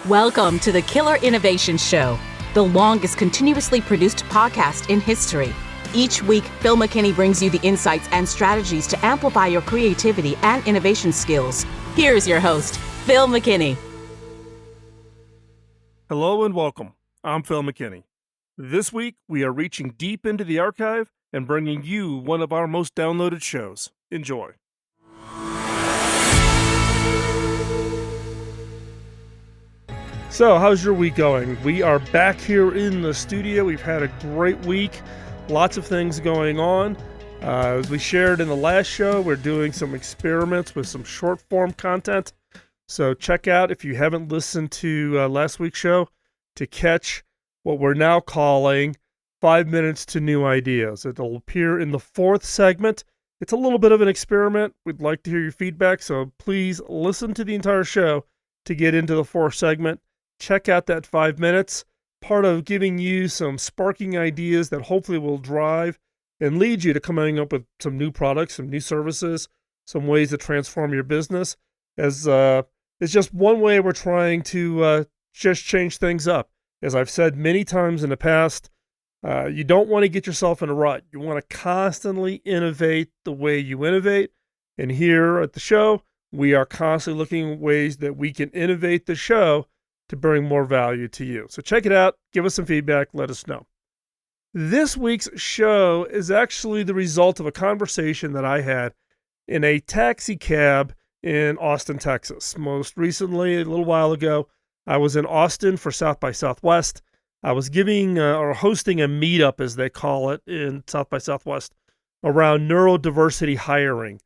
Welcome to the Killer Innovation Show, the longest continuously produced podcast in history. Each week, Phil McKinney brings you the insights and strategies to amplify your creativity and innovation skills. Here's your host, Phil McKinney. Hello and welcome. I'm Phil McKinney. This week, we are reaching deep into the archive and bringing you one of our most downloaded shows. Enjoy. So, how's your week going? We are back here in the studio. We've had a great week. Lots of things going on. As we shared in the last show, we're doing some experiments with some short form content. So check out, if you haven't listened to last week's show, to catch what we're now calling 5 Minutes to New Ideas. It'll appear in the fourth segment. It's a little bit of an experiment. We'd like to hear your feedback, so please listen to the entire show to get into the fourth segment. Check out that 5 minutes, part of giving you some sparking ideas that hopefully will drive and lead you to coming up with some new products, some new services, some ways to transform your business. As it's just one way we're trying to just change things up. As I've said many times in the past, you don't want to get yourself in a rut. You want to constantly innovate the way you innovate. And here at the show, we are constantly looking at ways that we can innovate the show to bring more value to you. So check it out. Give us some feedback. Let us know. This week's show is actually the result of a conversation that I had in a taxi cab in Austin, Texas. Most recently, a little while ago, I was in Austin for South by Southwest. I was giving or hosting a meetup, as they call it, in South by Southwest around neurodiversity hiring.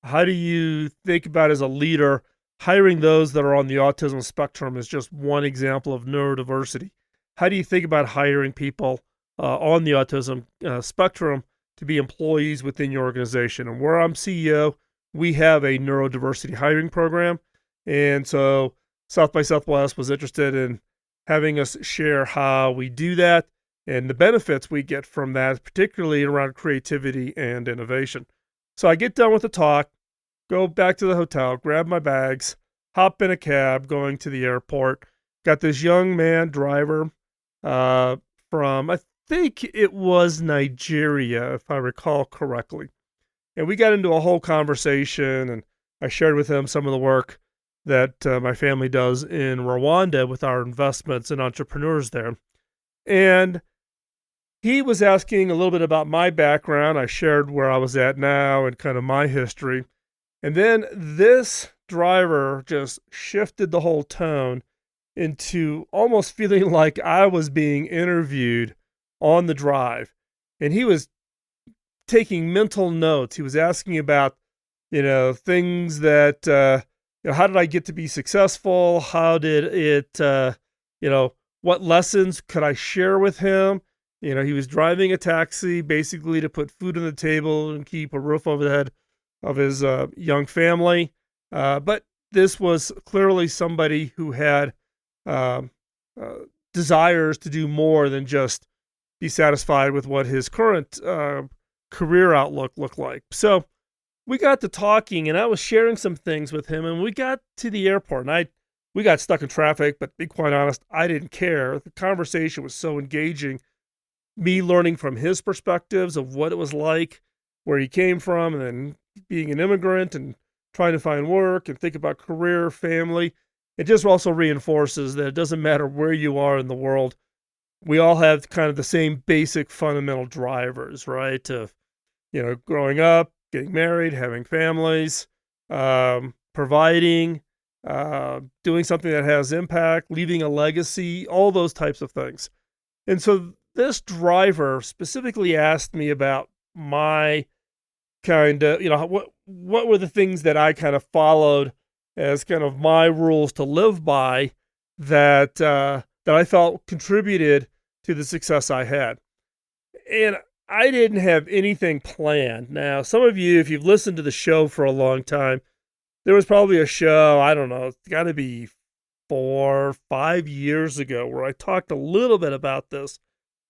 How do you think about, as a leader, hiring those that are on the autism spectrum is just one example of neurodiversity. How do you think about hiring people on the autism spectrum to be employees within your organization? And where I'm CEO, we have a neurodiversity hiring program. And so South by Southwest was interested in having us share how we do that and the benefits we get from that, particularly around creativity and innovation. So I get done with the talk, go back to the hotel, grab my bags, hop in a cab going to the airport. Got this young man driver from, I think it was Nigeria, if I recall correctly. And we got into a whole conversation, and I shared with him some of the work that my family does in Rwanda with our investments and entrepreneurs there. And he was asking a little bit about my background. I shared where I was at now and kind of my history. And then this driver just shifted the whole tone into almost feeling like I was being interviewed on the drive. And he was taking mental notes. He was asking about, things that, how did I get to be successful? How did it, what lessons could I share with him? He was driving a taxi basically to put food on the table and keep a roof over the head of his young family. But this was clearly somebody who had desires to do more than just be satisfied with what his current career outlook looked like. So we got to talking, and I was sharing some things with him, and we got to the airport, and we got stuck in traffic, but to be quite honest, I didn't care. The conversation was so engaging, me learning from his perspectives of what it was like, where he came from, and then being an immigrant and trying to find work and think about career, family. It just also reinforces that it doesn't matter where you are in the world. We all have kind of the same basic fundamental drivers, right? Of, growing up, getting married, having families, providing, doing something that has impact, leaving a legacy, all those types of things. And so this driver specifically asked me about my kind of, what were the things that I kind of followed as kind of my rules to live by that I felt contributed to the success I had. And I didn't have anything planned. Now, some of you, if you've listened to the show for a long time, there was probably a show, I don't know, it's got to be 4 or 5 years ago where I talked a little bit about this.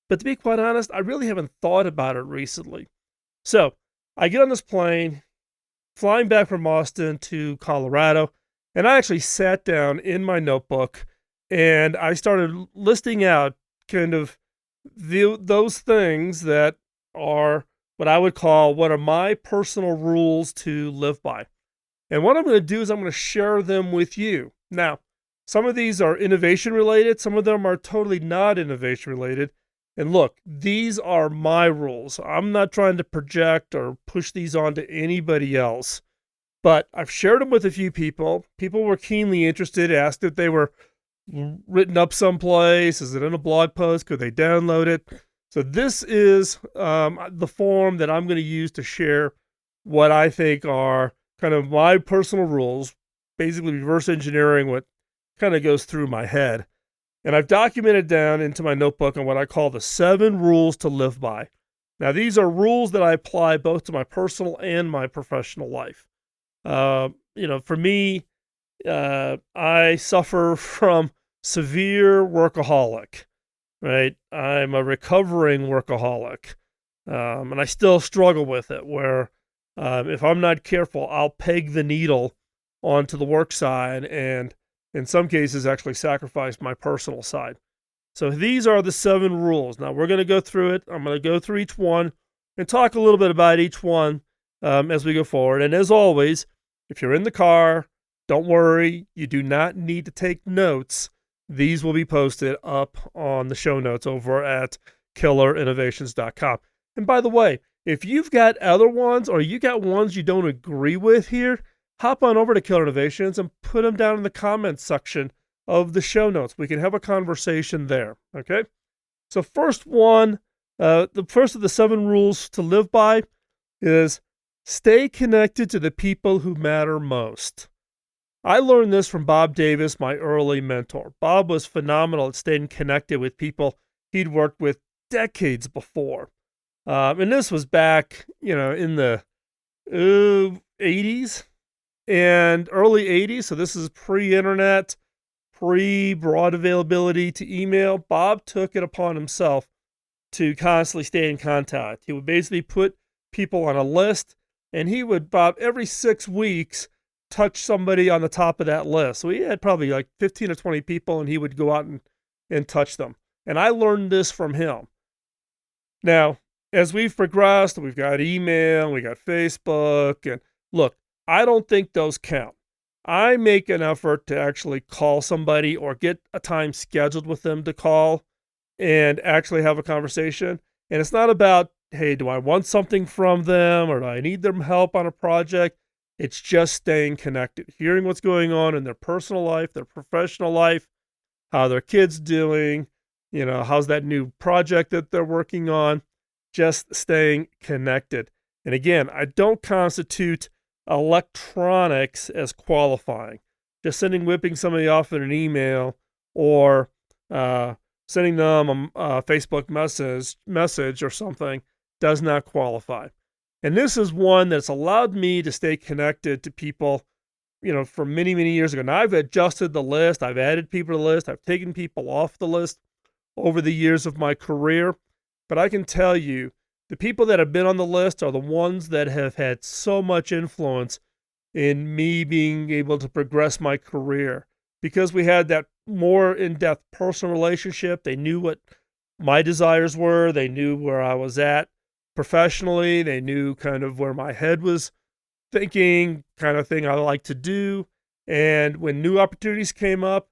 But to be quite honest, I really haven't thought about it recently. So I get on this plane, flying back from Austin to Colorado, and I actually sat down in my notebook And I started listing out kind of those things that are what I would call what are my personal rules to live by. And what I'm going to do is I'm going to share them with you. Now, some of these are innovation related, some of them are totally not innovation related. And look, these are my rules. I'm not trying to project or push these onto anybody else. But I've shared them with a few people. People were keenly interested, asked if they were written up someplace. Is it in a blog post? Could they download it? So this is the form that I'm going to use to share what I think are kind of my personal rules, basically reverse engineering what kind of goes through my head. And I've documented down into my notebook on what I call the 7 rules to live by. Now, these are rules that I apply both to my personal and my professional life. For me, I suffer from severe workaholic, right? I'm a recovering workaholic, and I still struggle with it where if I'm not careful, I'll peg the needle onto the work side and in some cases actually sacrifice my personal side. So these are the 7 rules. Now we're going to go through it. I'm going to go through each one and talk a little bit about each one as we go forward. And as always, if you're in the car, don't worry. You do not need to take notes. These will be posted up on the show notes over at killerinnovations.com. And by the way, if you've got other ones or you got ones you don't agree with here, hop on over to Killer Innovations and put them down in the comments section of the show notes. We can have a conversation there, okay? So first one, the first of the 7 rules to live by is stay connected to the people who matter most. I learned this from Bob Davis, my early mentor. Bob was phenomenal at staying connected with people he'd worked with decades before. And this was back, in the 80s and early 80s. So this is pre-internet, pre-broad availability to email. Bob took it upon himself to constantly stay in contact. He would basically put people on a list, and he would, Bob, every 6 weeks, touch somebody on the top of that list. So he had probably like 15 or 20 people, and he would go out and touch them. And I learned this from him. Now, as we've progressed, we've got email, we got Facebook, and look, I don't think those count. I make an effort to actually call somebody or get a time scheduled with them to call and actually have a conversation. And it's not about, hey, do I want something from them or do I need their help on a project? It's just staying connected, hearing what's going on in their personal life, their professional life, how their kids doing, how's that new project that they're working on, just staying connected. And again, I don't constitute electronics as qualifying. Just whipping somebody off in an email or sending them a Facebook message or something does not qualify. And this is one that's allowed me to stay connected to people, for many, many years ago. Now I've adjusted the list. I've added people to the list. I've taken people off the list over the years of my career. But I can tell you, the people that have been on the list are the ones that have had so much influence in me being able to progress my career because we had that more in-depth personal relationship. They knew what my desires were. They knew where I was at professionally. They knew kind of where my head was thinking, kind of thing I like to do. And when new opportunities came up,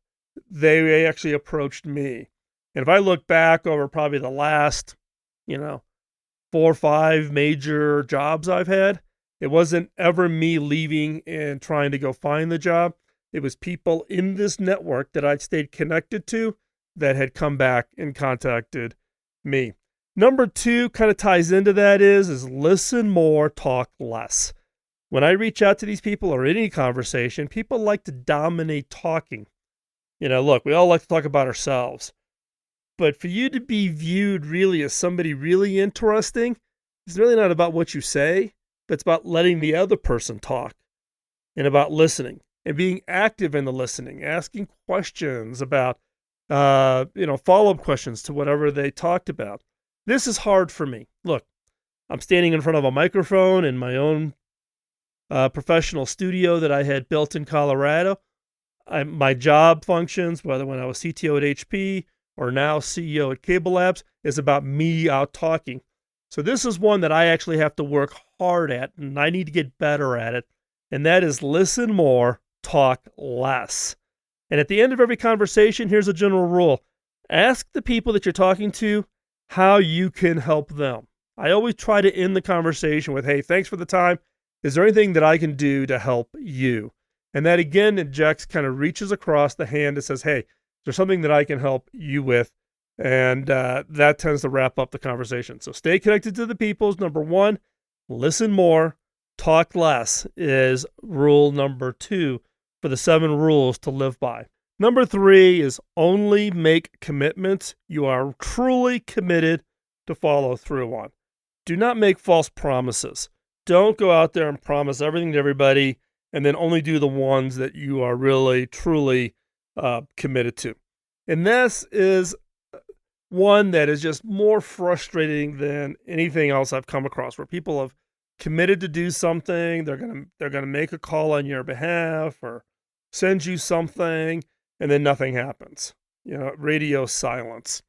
they actually approached me. And if I look back over probably the last, 4 or 5 major jobs I've had, it wasn't ever me leaving and trying to go find the job. It was people in this network that I'd stayed connected to that had come back and contacted me. Number 2 kind of ties into that is listen more, talk less. When I reach out to these people or any conversation, people like to dominate talking. Look, we all like to talk about ourselves. But for you to be viewed really as somebody really interesting, it's really not about what you say, but it's about letting the other person talk and about listening and being active in the listening, asking questions about, follow-up questions to whatever they talked about. This is hard for me. Look, I'm standing in front of a microphone in my own professional studio that I had built in Colorado. my job functions, whether when I was CTO at HP or now CEO at Cable Labs, is about me out talking. So this is one that I actually have to work hard at, and I need to get better at it. And that is listen more, talk less. And at the end of every conversation, here's a general rule. Ask the people that you're talking to how you can help them. I always try to end the conversation with, hey, thanks for the time. Is there anything that I can do to help you? And that again injects, kind of reaches across the hand and says, hey, is there something that I can help you with? And that tends to wrap up the conversation. So stay connected to the people is number one. Listen more, talk less is rule number 2 for the 7 rules to live by. Number 3 is only make commitments you are truly committed to follow through on. Do not make false promises. Don't go out there and promise everything to everybody and then only do the ones that you are really, truly committed to. And this is one that is just more frustrating than anything else I've come across, where people have committed to do something, they're gonna make a call on your behalf or send you something, and then nothing happens. Radio silence.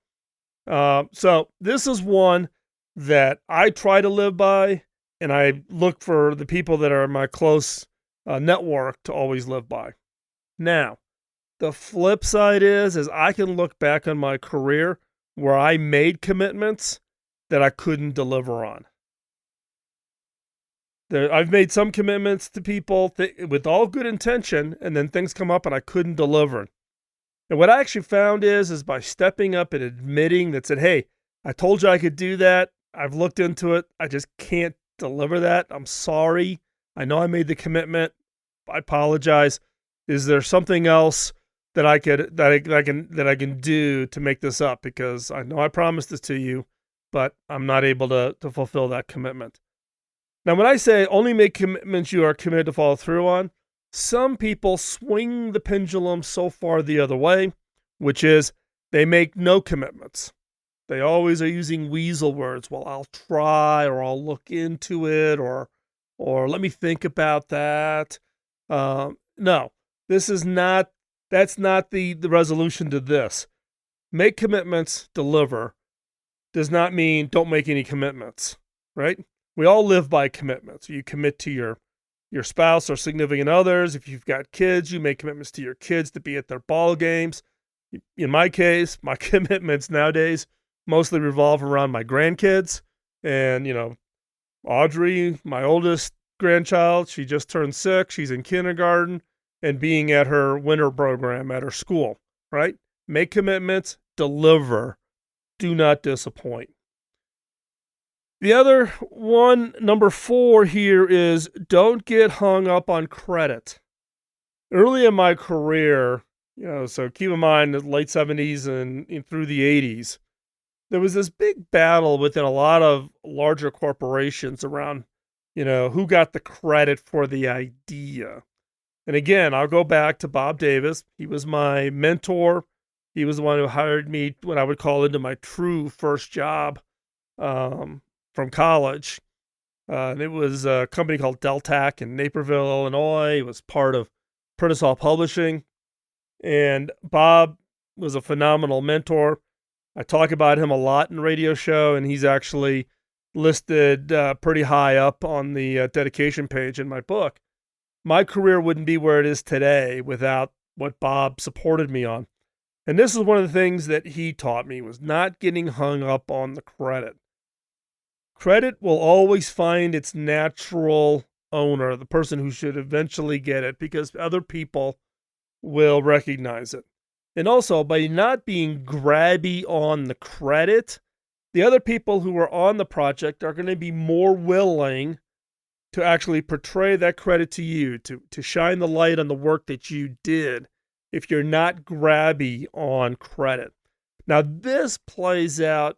So this is one that I try to live by, and I look for the people that are in my close network to always live by. Now, the flip side is I can look back on my career where I made commitments that I couldn't deliver on. I've made some commitments to people with all good intention, and then things come up and I couldn't deliver. And what I actually found is by stepping up and admitting that said, hey, I told you I could do that. I've looked into it. I just can't deliver that. I'm sorry. I know I made the commitment. I apologize. Is there something else that I can do to make this up? Because I know I promised this to you, but I'm not able to fulfill that commitment. Now, when I say only make commitments you are committed to follow through on, some people swing the pendulum so far the other way, which is they make no commitments. They always are using weasel words. Well, I'll try, or I'll look into it, or let me think about that. No, this is not. That's not the resolution to this. Make commitments, deliver, does not mean don't make any commitments, right? We all live by commitments. You commit to your spouse or significant others. If you've got kids, you make commitments to your kids to be at their ball games. In my case, my commitments nowadays mostly revolve around my grandkids. And, Audrey, my oldest grandchild, she just turned 6. She's in kindergarten and being at her winter program at her school, right? Make commitments, deliver, do not disappoint. The other one, number 4 here, is don't get hung up on credit. Early in my career, so keep in mind the late 70s and through the 80s, there was this big battle within a lot of larger corporations around, who got the credit for the idea. And again, I'll go back to Bob Davis. He was my mentor. He was the one who hired me when I would call into my true first job from college. And it was a company called Deltac in Naperville, Illinois. It was part of Prentice Hall Publishing. And Bob was a phenomenal mentor. I talk about him a lot in the radio show, and he's actually listed pretty high up on the dedication page in my book. My career wouldn't be where it is today without what Bob supported me on. And this is one of the things that he taught me, was not getting hung up on the credit. Credit will always find its natural owner, the person who should eventually get it, because other people will recognize it. And also, by not being grabby on the credit, the other people who are on the project are going to be more willing to actually portray that credit to you, to shine the light on the work that you did, if you're not grabby on credit. Now, this plays out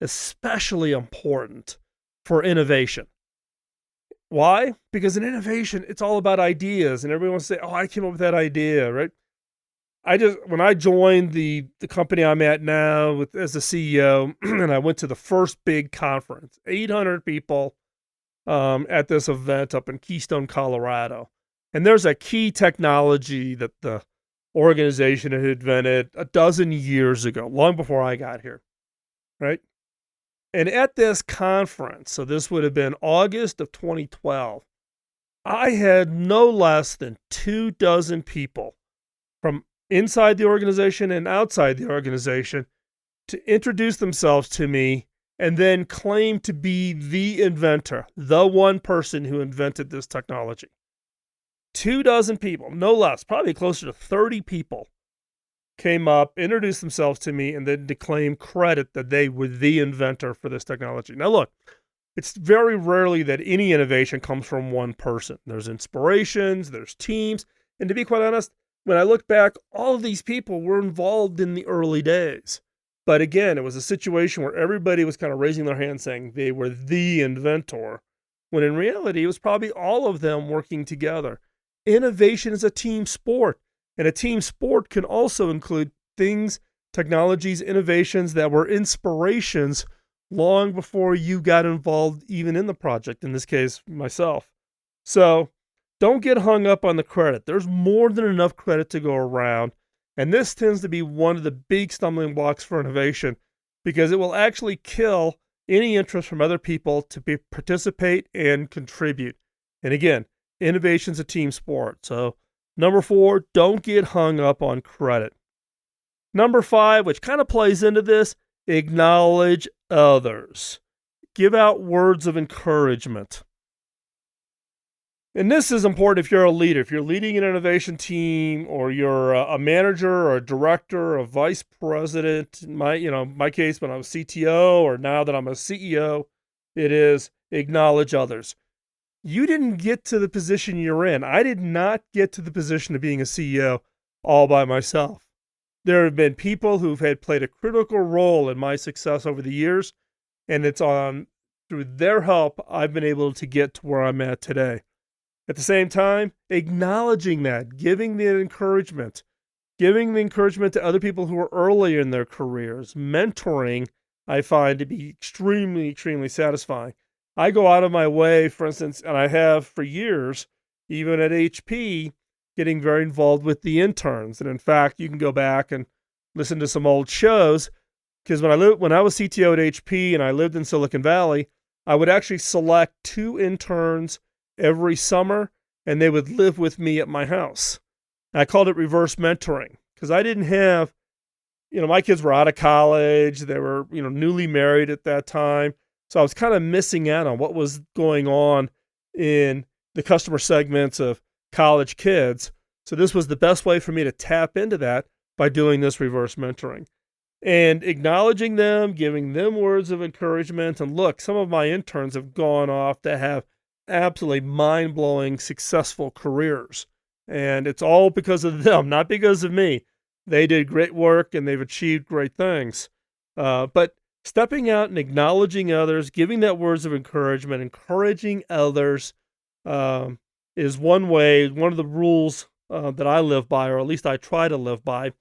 especially important for innovation. Why? Because in innovation, it's all about ideas, and everyone wants to say, oh, I came up with that idea, right? When I joined the company I'm at now as the CEO, and I went to the first big conference, 800 people at this event up in Keystone, Colorado. And there's a key technology that the organization had invented a dozen years ago, long before I got here, right? And at this conference, so this would have been August of 2012, I had no less than 24 people from inside the organization and outside the organization to introduce themselves to me and then claim to be the inventor, the one person who invented this technology. 24 people, no less, probably closer to 30 people came up, introduced themselves to me, and then to claim credit that they were the inventor for this technology. Now, look, it's very rarely that any innovation comes from one person. There's inspirations, there's teams, and to be quite honest, when I look back, all of these people were involved in the early days. But again, it was a situation where everybody was kind of raising their hand saying they were the inventor, when in reality, it was probably all of them working together. Innovation is a team sport, and a team sport can also include things, technologies, innovations that were inspirations long before you got involved even in the project, in this case, myself. So don't get hung up on the credit. There's more than enough credit to go around, and this tends to be one of the big stumbling blocks for innovation because it will actually kill any interest from other people to participate and contribute. And again, innovation's a team sport. So number 4, don't get hung up on credit. Number 5, which kind of plays into this, acknowledge others. Give out words of encouragement. And this is important if you're a leader. If you're leading an innovation team, or you're a manager or a director or a vice president, in my case, when I was CTO, or now that I'm a CEO, it is acknowledge others. You didn't get to the position you're in. I did not get to the position of being a CEO all by myself. There have been people who've played a critical role in my success over the years, and it's through their help I've been able to get to where I'm at today. At the same time, acknowledging that, giving the encouragement to other people who are earlier in their careers. Mentoring, I find to be extremely, extremely satisfying. I go out of my way, for instance, and I have for years, even at HP, getting very involved with the interns. And in fact, you can go back and listen to some old shows, because when I was CTO at HP and I lived in Silicon Valley, I would actually select 2 interns every summer, and they would live with me at my house. And I called it reverse mentoring, because I didn't have, my kids were out of college. They were, newly married at that time. So I was kind of missing out on what was going on in the customer segments of college kids. So this was the best way for me to tap into that, by doing this reverse mentoring and acknowledging them, giving them words of encouragement. And look, some of my interns have gone off to have absolutely mind-blowing, successful careers. And it's all because of them, not because of me. They did great work and they've achieved great things. But stepping out and acknowledging others, giving that words of encouragement, encouraging others is one way, one of the rules that I live by, or at least I try to live by.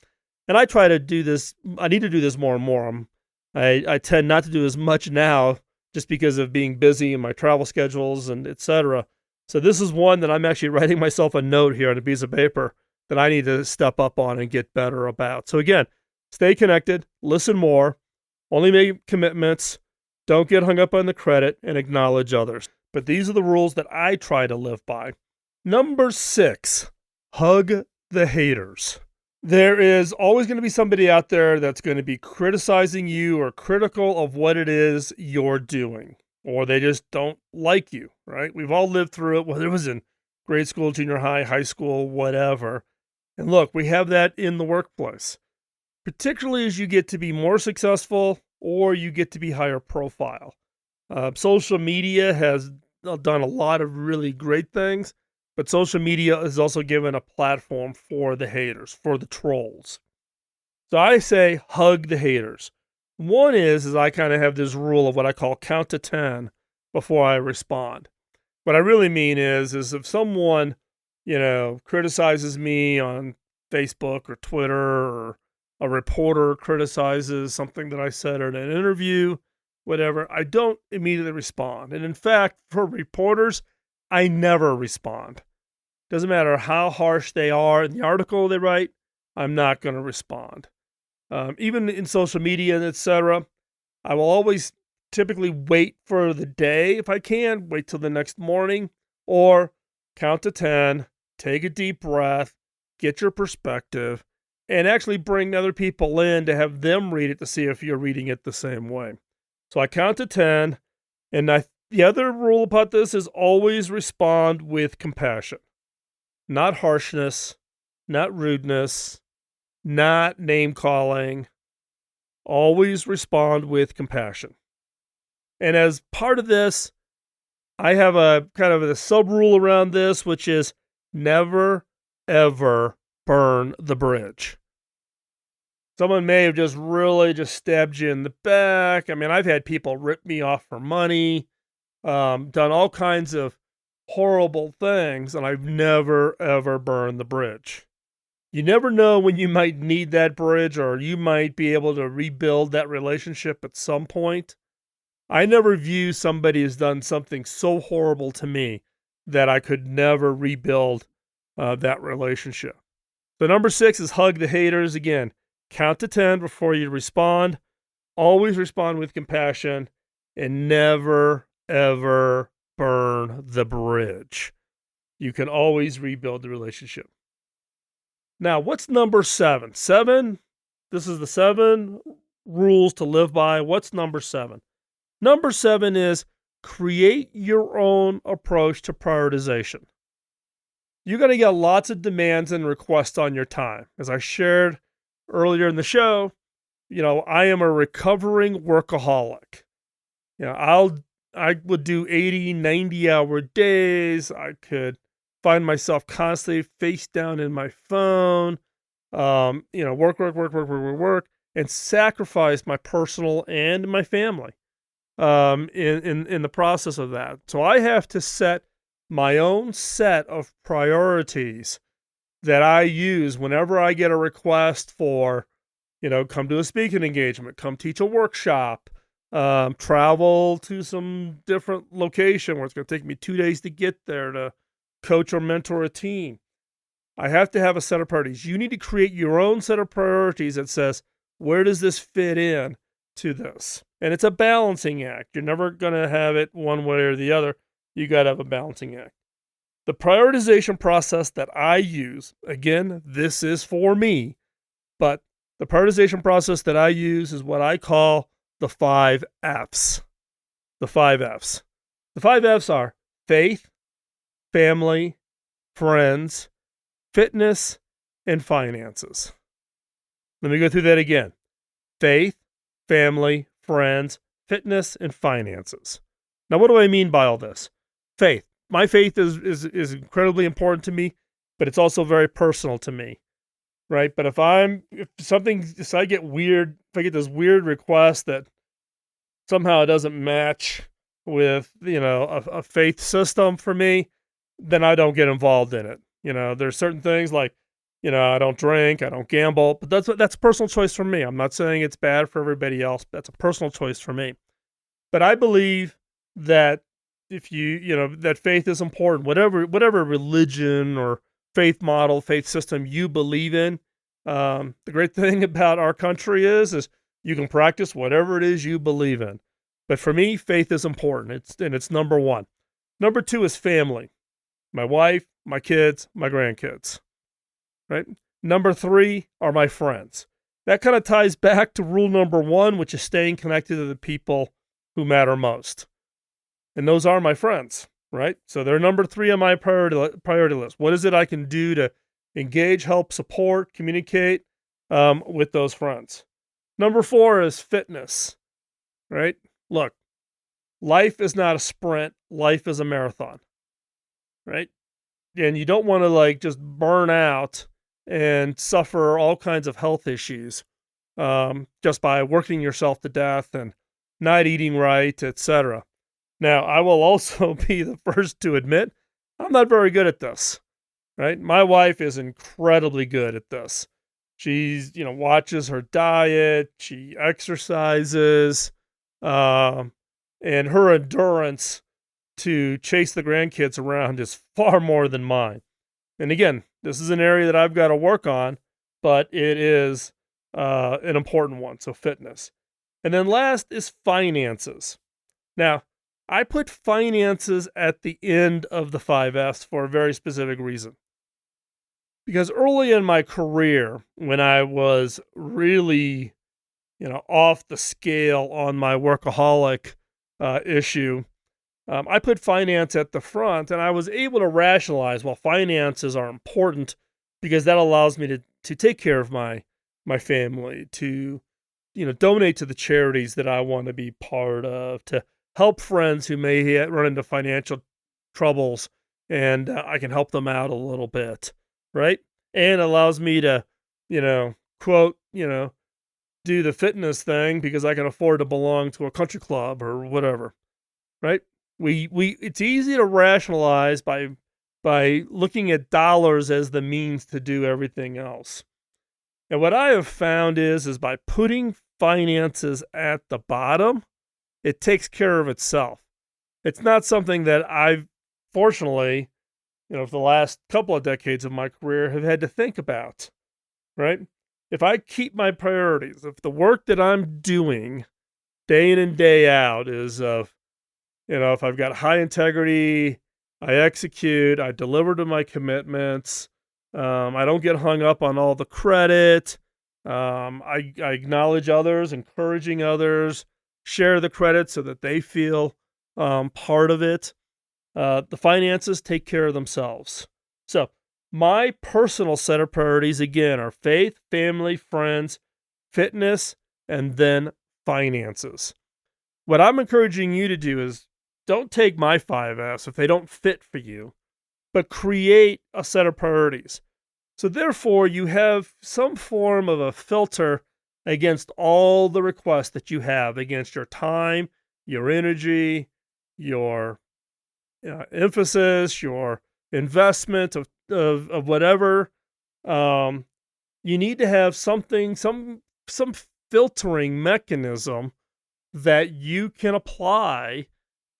And I try to do this. I need to do this more and more. I tend not to do as much now just because of being busy and my travel schedules and etc. So this is one that I'm actually writing myself a note here on a piece of paper that I need to step up on and get better about. So again, stay connected, listen more, only make commitments, don't get hung up on the credit, and acknowledge others. But these are the rules that I try to live by. Number 6, hug the haters. There is always going to be somebody out there that's going to be criticizing you or critical of what it is you're doing, or they just don't like you, right? We've all lived through it, whether it was in grade school, junior high, high school, whatever. And look, we have that in the workplace, particularly as you get to be more successful or you get to be higher profile. Social media has done a lot of really great things, but social media has also given a platform for the haters, for the trolls. So I say hug the haters. One is I kind of have this rule of what I call count to 10 before I respond. What I really mean is if someone, criticizes me on Facebook or Twitter, or a reporter criticizes something that I said in an interview, whatever, I don't immediately respond. And in fact, for reporters, I never respond. Doesn't matter how harsh they are in the article they write, I'm not going to respond. Even in social media and etc., I will always typically wait for the day if I can, wait till the next morning, or count to 10, take a deep breath, get your perspective, and actually bring other people in to have them read it to see if you're reading it the same way. So I count to 10, and the other rule about this is always respond with compassion, not harshness, not rudeness, not name calling. Always respond with compassion. And as part of this, I have a kind of a sub rule around this, which is never, ever burn the bridge. Someone may have just really just stabbed you in the back. I mean, I've had people rip me off for money, done all kinds of horrible things, and I've never, ever burned the bridge. You never know when you might need that bridge, or you might be able to rebuild that relationship at some point. I never view somebody has done something so horrible to me that I could never rebuild that relationship. So number 6 is hug the haters. Again, count to 10 before you respond. Always respond with compassion, and never, ever burn the bridge. You can always rebuild the relationship. Now, what's number 7? 7, this is the 7 rules to live by. What's number 7? Number 7 is create your own approach to prioritization. You're going to get lots of demands and requests on your time. As I shared earlier in the show, I am a recovering workaholic. I would do 80, 90-hour days. I could find myself constantly face down in my phone, work, and sacrifice my personal and my family in the process of that. So I have to set my own set of priorities that I use whenever I get a request for, come to a speaking engagement, come teach a workshop, travel to some different location where it's going to take me 2 days to get there to coach or mentor a team. I have to have a set of priorities. You need to create your own set of priorities that says, where does this fit in to this? And it's a balancing act. You're never going to have it one way or the other. You got to have a balancing act. The prioritization process that I use, again, this is for me, but the prioritization process that I use is what I call the 5 F's. The 5 F's. The 5 F's are faith, family, friends, fitness, and finances. Let me go through that again. Faith, family, friends, fitness, and finances. Now, what do I mean by all this? Faith. My faith is incredibly important to me, but it's also very personal to me, right? But if I get this weird request that somehow it doesn't match with, a faith system for me, then I don't get involved in it. There's certain things like, I don't drink, I don't gamble, but that's a personal choice for me. I'm not saying it's bad for everybody else, but that's a personal choice for me. But I believe that if that faith is important, whatever religion or faith model, faith system you believe in, the great thing about our country is you can practice whatever it is you believe in. But for me, faith is important. It's number 1. Number 2 is family. My wife, my kids, my grandkids. Right? Number 3 are my friends. That kind of ties back to rule number 1, which is staying connected to the people who matter most. And those are my friends, right? So they're number 3 on my priority list. What is it I can do to engage, help, support, communicate with those friends? Number 4 is fitness, right? Look, life is not a sprint. Life is a marathon, right? And you don't want to just burn out and suffer all kinds of health issues just by working yourself to death and not eating right, etc. Now, I will also be the first to admit I'm not very good at this, right? My wife is incredibly good at this. She's, watches her diet, she exercises, and her endurance to chase the grandkids around is far more than mine. And again, this is an area that I've got to work on, but it is an important one. So fitness. And then last is finances. Now, I put finances at the end of the 5Fs for a very specific reason. Because early in my career, when I was really, off the scale on my workaholic issue, I put finance at the front, and I was able to rationalize, well, finances are important because that allows me to take care of my family, to donate to the charities that I want to be part of, to help friends who may run into financial troubles, and I can help them out a little bit, right? And allows me to, quote, do the fitness thing because I can afford to belong to a country club or whatever, right? It's easy to rationalize by looking at dollars as the means to do everything else. And what I have found is by putting finances at the bottom, it takes care of itself. It's not something that I've, fortunately, for the last couple of decades of my career have had to think about, right? If I keep my priorities, if the work that I'm doing day in and day out is of, if I've got high integrity, I execute, I deliver to my commitments, I don't get hung up on all the credit, I acknowledge others, encouraging others, share the credit so that they feel part of it. The finances take care of themselves. So my personal set of priorities, again, are faith, family, friends, fitness, and then finances. What I'm encouraging you to do is don't take my 5Fs if they don't fit for you, but create a set of priorities. So therefore, you have some form of a filter against all the requests that you have, against your time, your energy, your emphasis, your investment of whatever. You need to have something, some filtering mechanism that you can apply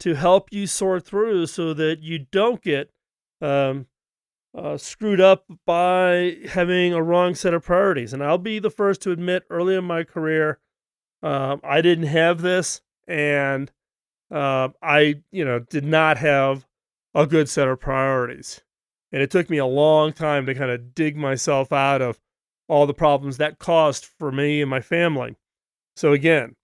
to help you sort through so that you don't get screwed up by having a wrong set of priorities. And I'll be the first to admit, early in my career, I didn't have this, and I did not have a good set of priorities. And it took me a long time to kind of dig myself out of all the problems that caused for me and my family. So again,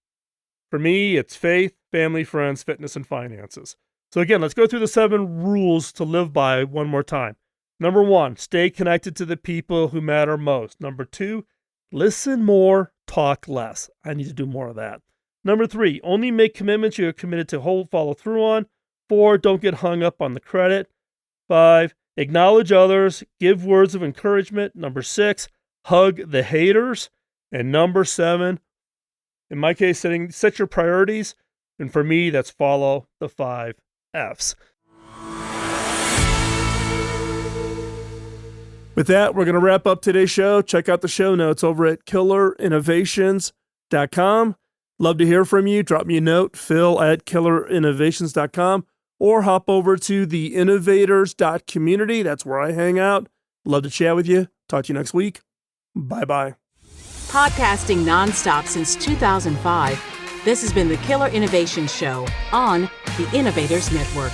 for me, it's faith, family, friends, fitness, and finances. So again, let's go through the 7 rules to live by one more time. Number 1, stay connected to the people who matter most. Number 2, listen more, talk less. I need to do more of that. Number 3, only make commitments you are committed to follow through on. 4, don't get hung up on the credit. 5, acknowledge others, give words of encouragement. Number 6, hug the haters. And number 7, in my case, set your priorities. And for me, that's follow the 5 Fs. With that, we're going to wrap up today's show. Check out the show notes over at killerinnovations.com. Love to hear from you. Drop me a note, phil@killerinnovations.com, or hop over to the innovators.community. That's where I hang out. Love to chat with you. Talk to you next week. Bye-bye. Podcasting nonstop since 2005, this has been the Killer Innovation Show on the Innovators Network.